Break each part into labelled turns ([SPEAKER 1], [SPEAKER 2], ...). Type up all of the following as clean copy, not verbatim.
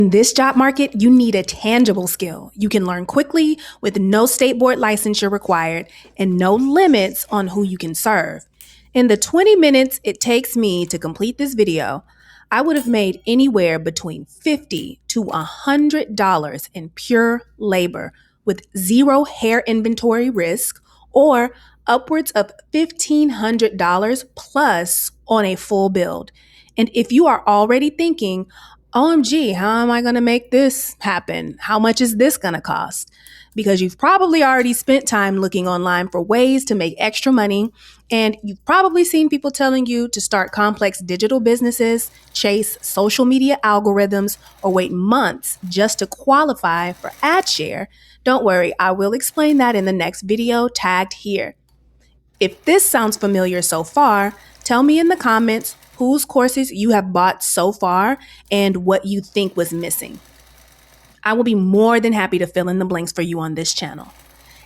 [SPEAKER 1] In this job market, you need a tangible skill you can learn quickly with no state board licensure required and no limits on who you can serve. In the 20 minutes it takes me to complete this video, I would have made anywhere between $50 to $100 in pure labor with zero hair inventory risk, or upwards of $1,500 plus on a full build. And if you are already thinking, OMG, how am I going to make this happen? How much is this going to cost? Because you've probably already spent time looking online for ways to make extra money, and you've probably seen people telling you to start complex digital businesses, chase social media algorithms, or wait months just to qualify for ad share. Don't worry, I will explain that in the next video tagged here. If this sounds familiar so far, tell me in the comments whose courses you have bought so far and what you think was missing. I will be more than happy to fill in the blanks for you on this channel.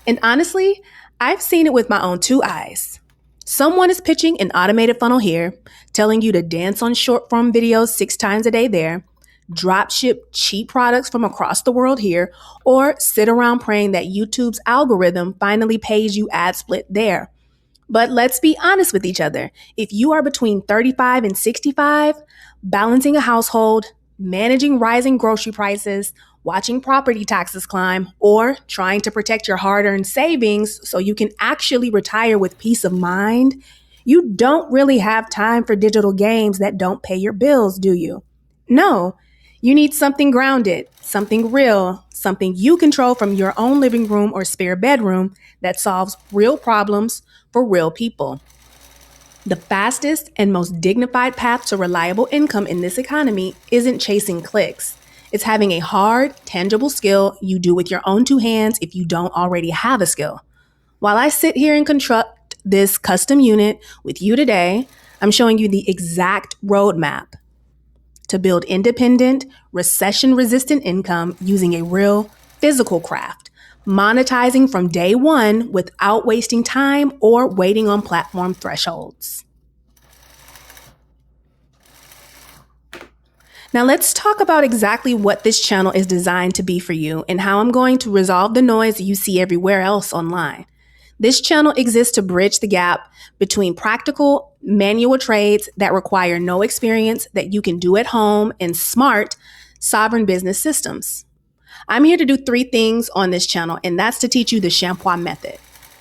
[SPEAKER 1] And honestly, I've seen it with my own two eyes. Someone is pitching an automated funnel here, telling you to dance on short form videos 6 times a day there, drop ship cheap products from across the world here, or sit around praying that YouTube's algorithm finally pays you ad split there. But let's be honest with each other. If you are between 35 and 65, balancing a household, managing rising grocery prices, watching property taxes climb, or trying to protect your hard-earned savings so you can actually retire with peace of mind, you don't really have time for digital games that don't pay your bills, do you? No, you need something grounded, something real, something you control from your own living room or spare bedroom that solves real problems for real people. The fastest and most dignified path to reliable income in this economy isn't chasing clicks. It's having a hard, tangible skill you do with your own 2 hands if you don't already have a skill. While I sit here and construct this custom unit with you today, I'm showing you the exact roadmap to build independent, recession-resistant income using a real physical craft, monetizing from day one without wasting time or waiting on platform thresholds. Now let's talk about exactly what this channel is designed to be for you and how I'm going to resolve the noise you see everywhere else online. This channel exists to bridge the gap between practical manual trades that require no experience that you can do at home and smart, sovereign business systems. I'm here to do 3 things on this channel, and that's to teach you the Champua method.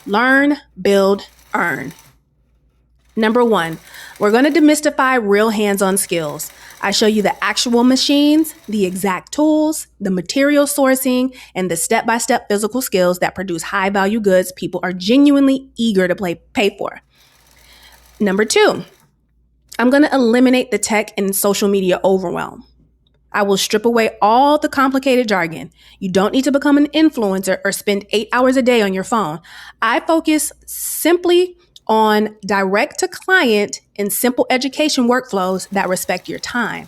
[SPEAKER 1] Learn, build, earn. Number 1, we're going to demystify real hands-on skills. I show you the actual machines, the exact tools, the material sourcing, and the step-by-step physical skills that produce high-value goods people are genuinely eager to pay for. Number 2, I'm going to eliminate the tech and social media overwhelm. I will strip away all the complicated jargon. You don't need to become an influencer or spend 8 hours a day on your phone. I focus simply on direct to client and simple education workflows that respect your time.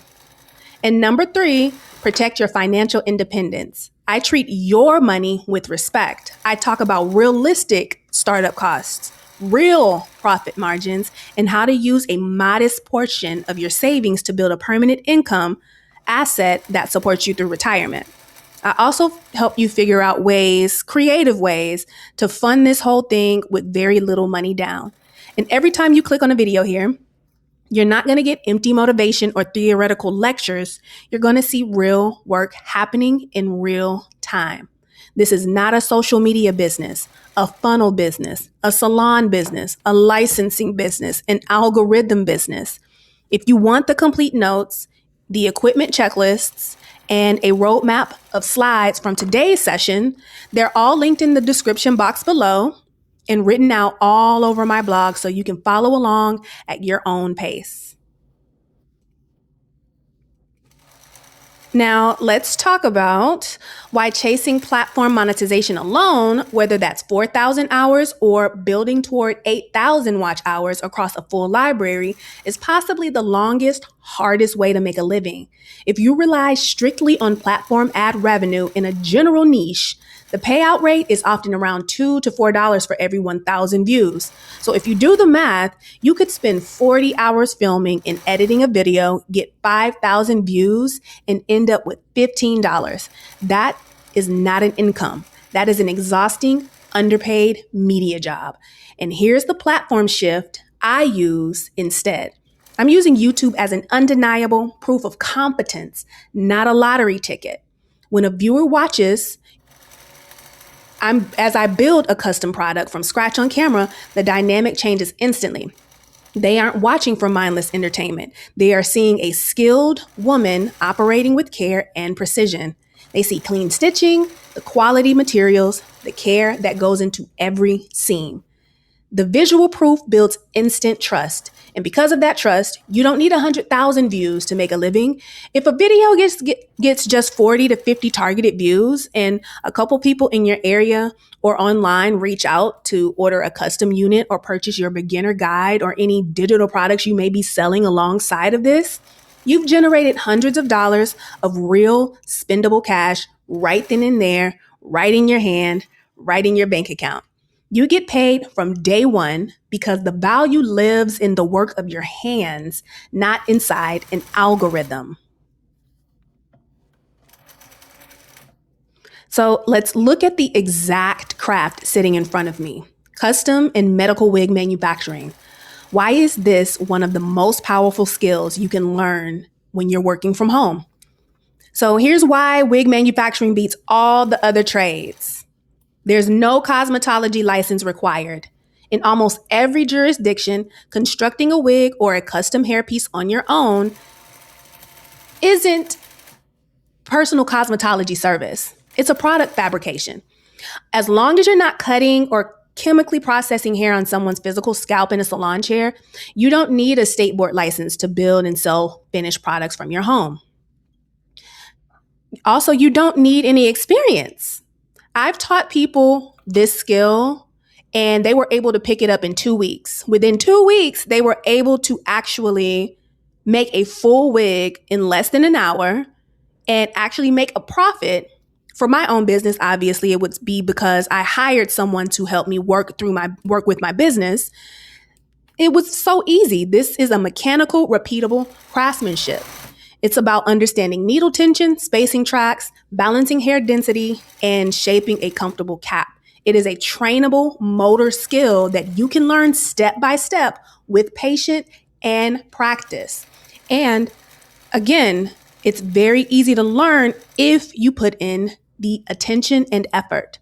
[SPEAKER 1] And number 3, protect your financial independence. I treat your money with respect. I talk about realistic startup costs, real profit margins, and how to use a modest portion of your savings to build a permanent income asset that supports you through retirement. I also help you figure out creative ways to fund this whole thing with very little money down. And every time you click on a video here, you're not going to get empty motivation or theoretical lectures. You're going to see real work happening in real time. This is not a social media business, a funnel business, a salon business, a licensing business, an algorithm business. If you want the complete notes, the equipment checklists, and a roadmap of slides from today's session, they're all linked in the description box below and written out all over my blog so you can follow along at your own pace. Now, let's talk about why chasing platform monetization alone, whether that's 4,000 hours or building toward 8,000 watch hours across a full library, is possibly the longest, hardest way to make a living. If you rely strictly on platform ad revenue in a general niche, The payout rate is often around $2 to $4 for every 1,000 views. So if you do the math, you could spend 40 hours filming and editing a video, get 5,000 views, and end up with $15. That is not an income. That is an exhausting, underpaid media job. And here's the platform shift I use instead. I'm using YouTube as an undeniable proof of competence, not a lottery ticket. When a viewer watches, as I build a custom product from scratch on camera, the dynamic changes instantly. They aren't watching for mindless entertainment. They are seeing a skilled woman operating with care and precision. They see clean stitching, the quality materials, the care that goes into every seam. The visual proof builds instant trust. And because of that trust, you don't need 100,000 views to make a living. If a video gets just 40 to 50 targeted views and a couple people in your area or online reach out to order a custom unit or purchase your beginner guide or any digital products you may be selling alongside of this, you've generated hundreds of dollars of real spendable cash right then and there, right in your hand, right in your bank account. You get paid from day one because the value lives in the work of your hands, not inside an algorithm. So let's look at the exact craft sitting in front of me: custom and medical wig manufacturing. Why is this one of the most powerful skills you can learn when you're working from home? So here's why wig manufacturing beats all the other trades. There's no cosmetology license required. In almost every jurisdiction, constructing a wig or a custom hairpiece on your own isn't personal cosmetology service. It's a product fabrication. As long as you're not cutting or chemically processing hair on someone's physical scalp in a salon chair, you don't need a state board license to build and sell finished products from your home. Also, you don't need any experience. I've taught people this skill and they were able to pick it up in 2 weeks. Within 2 weeks, they were able to actually make a full wig in less than an hour and actually make a profit. For my own business, obviously, it would be because I hired someone to help me work with my business. It was so easy. This is a mechanical, repeatable craftsmanship. It's about understanding needle tension, spacing tracks, balancing hair density, and shaping a comfortable cap. It is a trainable motor skill that you can learn step by step with patience and practice. And again, it's very easy to learn if you put in the attention and effort.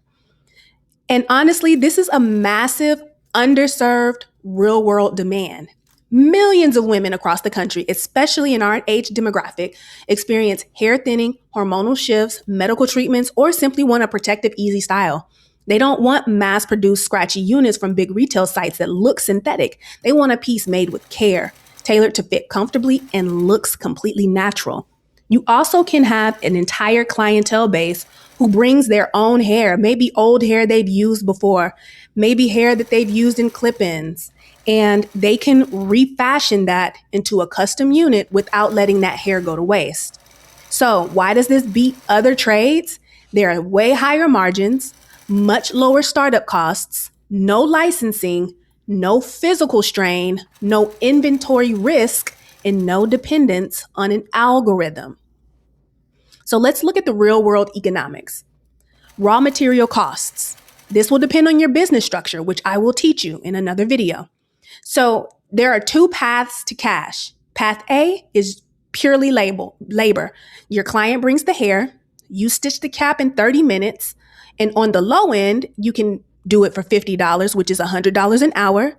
[SPEAKER 1] And honestly, this is a massive, underserved, real-world demand. Millions of women across the country, especially in our age demographic, experience hair thinning, hormonal shifts, medical treatments, or simply want a protective, easy style. They don't want mass-produced scratchy units from big retail sites that look synthetic. They want a piece made with care, tailored to fit comfortably and looks completely natural. You also can have an entire clientele base who brings their own hair, maybe old hair they've used before, maybe hair that they've used in clip-ins, and they can refashion that into a custom unit without letting that hair go to waste. So why does this beat other trades? There are way higher margins, much lower startup costs, no licensing, no physical strain, no inventory risk, and no dependence on an algorithm. So let's look at the real world economics. Raw material costs. This will depend on your business structure, which I will teach you in another video. So there are two paths to cash. Path A is purely labor. Your client brings the hair, you stitch the cap in 30 minutes, and on the low end, you can do it for $50, which is $100 an hour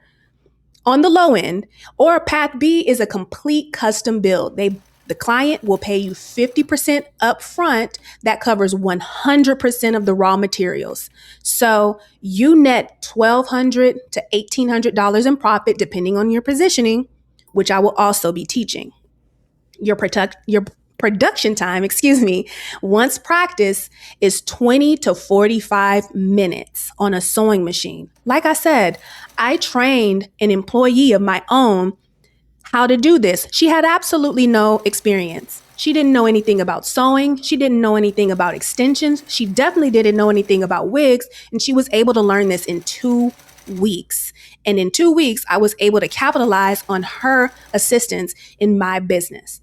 [SPEAKER 1] on the low end. Or path B is a complete custom build. The client will pay you 50% upfront. That covers 100% of the raw materials. So you net $1,200 to $1,800 in profit, depending on your positioning, which I will also be teaching. Your production time, once practice is 20 to 45 minutes on a sewing machine. Like I said, I trained an employee of my own how to do this. She had absolutely no experience. She didn't know anything about sewing. She didn't know anything about extensions. She definitely didn't know anything about wigs. And she was able to learn this in 2 weeks. And in 2 weeks, I was able to capitalize on her assistance in my business.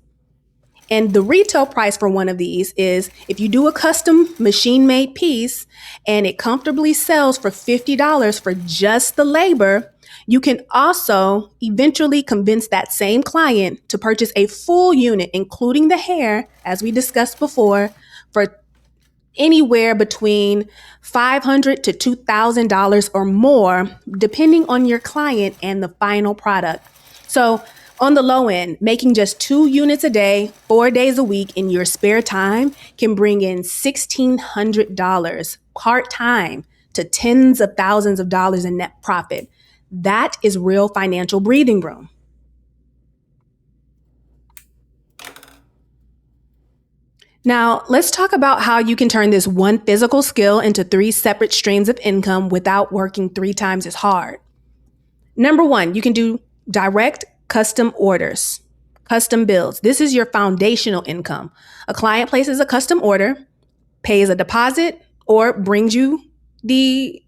[SPEAKER 1] And the retail price for one of these is, if you do a custom machine made piece and it comfortably sells for $50 for just the labor, you can also eventually convince that same client to purchase a full unit, including the hair, as we discussed before, for anywhere between $500 to $2,000 or more, depending on your client and the final product. So on the low end, making just 2 units a day, 4 days a week in your spare time can bring in $1,600 part-time to tens of thousands of dollars in net profit. That is real financial breathing room. Now, let's talk about how you can turn this one physical skill into 3 separate streams of income without working 3 times as hard. Number 1, you can do direct custom orders, custom bills. This is your foundational income. A client places a custom order, pays a deposit, or brings you the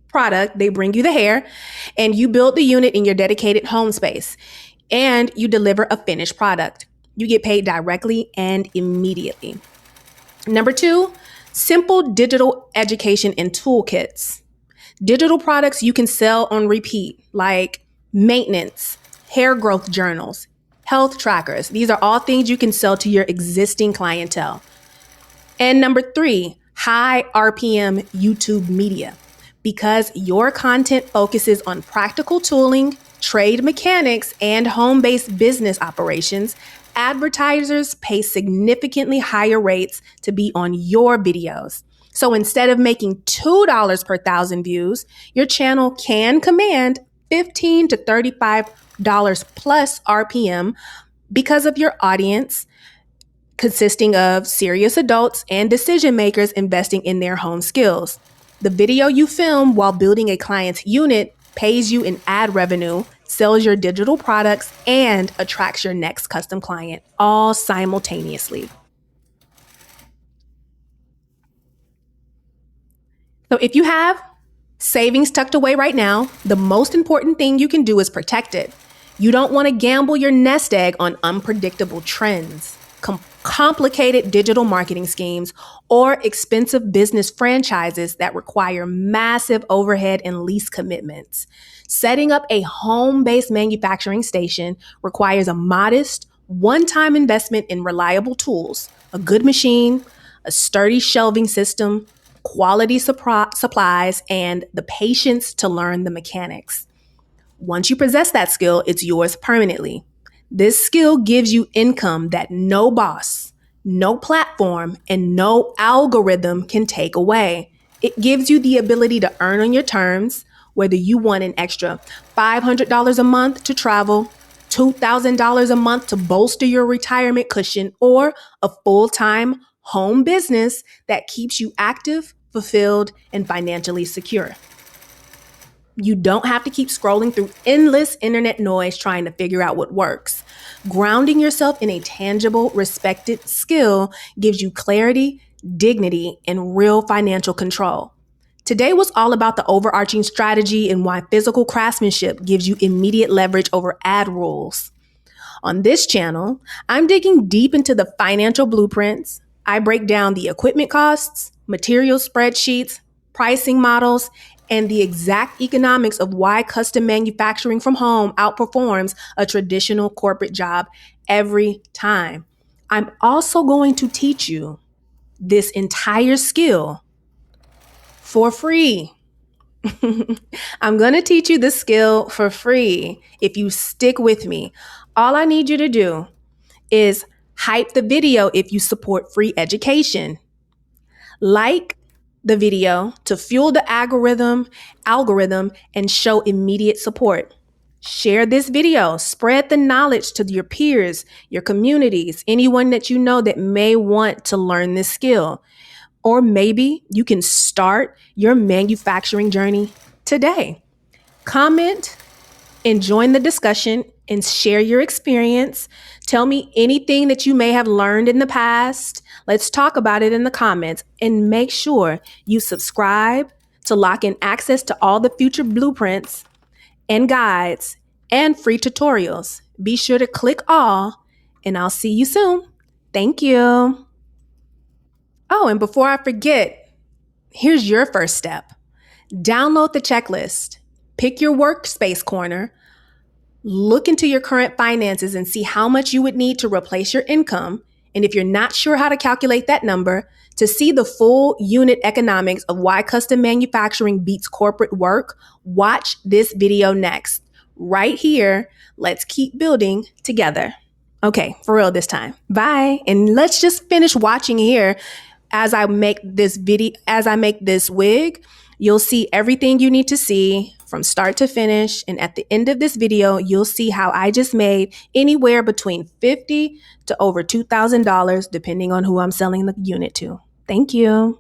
[SPEAKER 1] product, they bring you the hair, and you build the unit in your dedicated home space, and you deliver a finished product. You get paid directly and immediately. Number 2, simple digital education and toolkits. Digital products you can sell on repeat, like maintenance, hair growth journals, health trackers. These are all things you can sell to your existing clientele. And number 3, high RPM YouTube media. Because your content focuses on practical tooling, trade mechanics, and home-based business operations, advertisers pay significantly higher rates to be on your videos. So instead of making $2 per 1,000 views, your channel can command $15 to $35 plus RPM because of your audience consisting of serious adults and decision makers investing in their home skills. The video you film while building a client's unit pays you in ad revenue, sells your digital products, and attracts your next custom client, all simultaneously. So if you have savings tucked away right now, the most important thing you can do is protect it. You don't want to gamble your nest egg on unpredictable trends, complicated digital marketing schemes, or expensive business franchises that require massive overhead and lease commitments. Setting up a home-based manufacturing station requires a modest, one-time investment in reliable tools, a good machine, a sturdy shelving system, quality supplies, and the patience to learn the mechanics. Once you possess that skill, it's yours permanently. This skill gives you income that no boss, no platform, and no algorithm can take away. It gives you the ability to earn on your terms, whether you want an extra $500 a month to travel, $2,000 a month to bolster your retirement cushion, or a full-time home business that keeps you active, fulfilled, and financially secure. You don't have to keep scrolling through endless internet noise trying to figure out what works. Grounding yourself in a tangible, respected skill gives you clarity, dignity, and real financial control. Today was all about the overarching strategy and why physical craftsmanship gives you immediate leverage over ad rules. On this channel, I'm digging deep into the financial blueprints. I break down the equipment costs, material spreadsheets, pricing models, and the exact economics of why custom manufacturing from home outperforms a traditional corporate job every time. I'm also going to teach you this entire skill for free. I'm going to teach you this skill for free if you stick with me. All I need you to do is hype the video if you support free education. Like the video to fuel the algorithm and show immediate support. Share this video, spread the knowledge to your peers, your communities, anyone that you know that may want to learn this skill. Or maybe you can start your manufacturing journey today. Comment and join the discussion and share your experience. Tell me anything that you may have learned in the past. Let's talk about it in the comments, and make sure you subscribe to lock in access to all the future blueprints and guides and free tutorials. Be sure to click all, and I'll see you soon. Thank you. Oh, and before I forget, here's your first step. Download the checklist. Pick your workspace corner. Look into your current finances and see how much you would need to replace your income. And if you're not sure how to calculate that number, to see the full unit economics of why custom manufacturing beats corporate work, watch this video next. Right here. Let's keep building together. Okay, for real this time. Bye. And let's just finish watching here as I make this wig. You'll see everything you need to see from start to finish. And at the end of this video, you'll see how I just made anywhere between $50 to over $2,000, depending on who I'm selling the unit to. Thank you.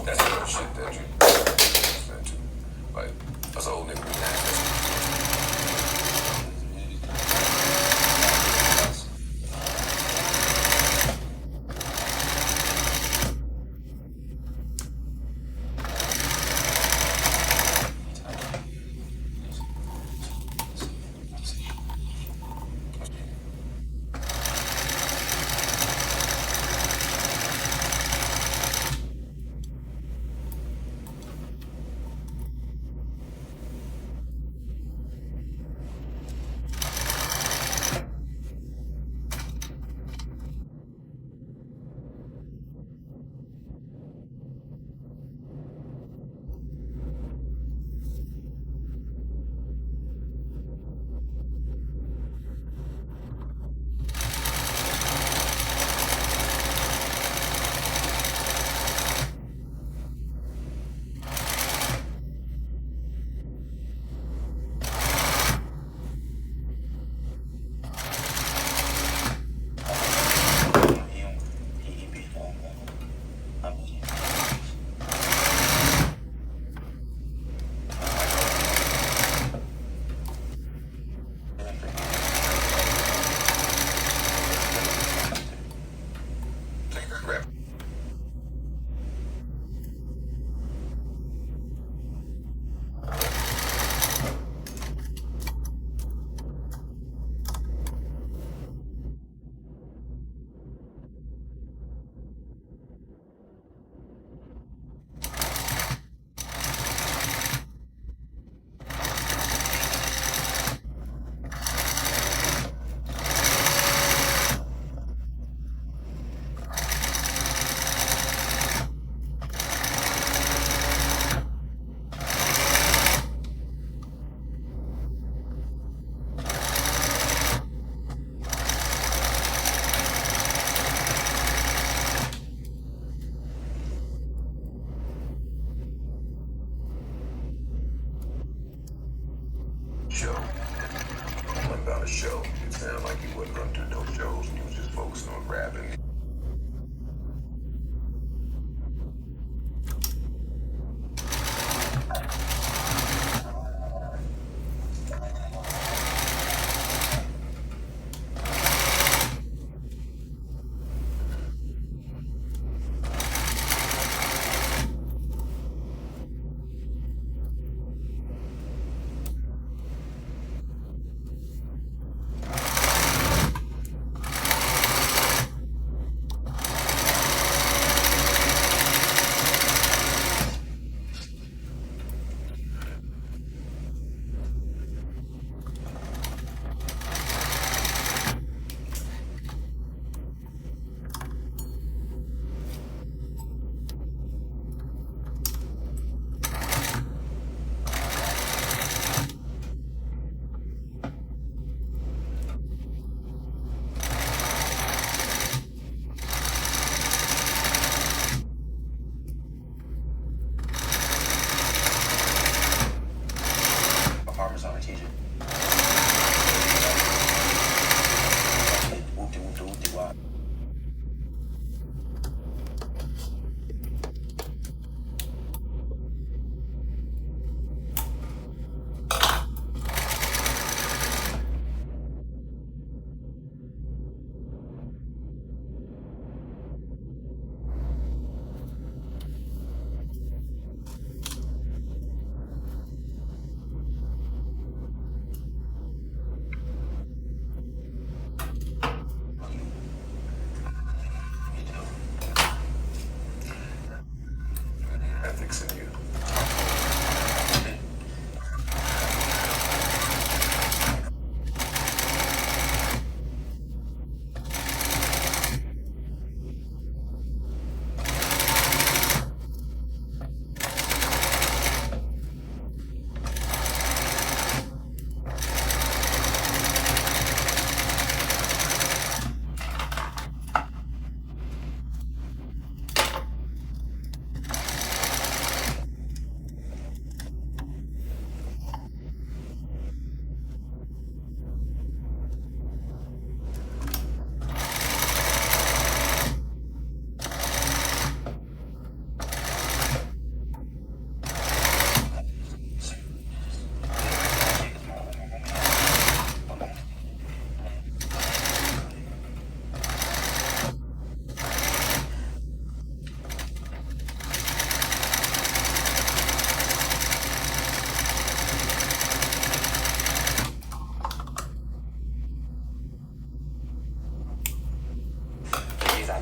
[SPEAKER 2] That's the shit that you listen to. Like, that's old nigga. Show. What about a show? It sounded like you wasn't gonna do no shows and you was just focused on rapping.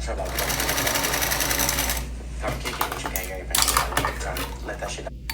[SPEAKER 3] answer about what fabricating, which you can get, let that shit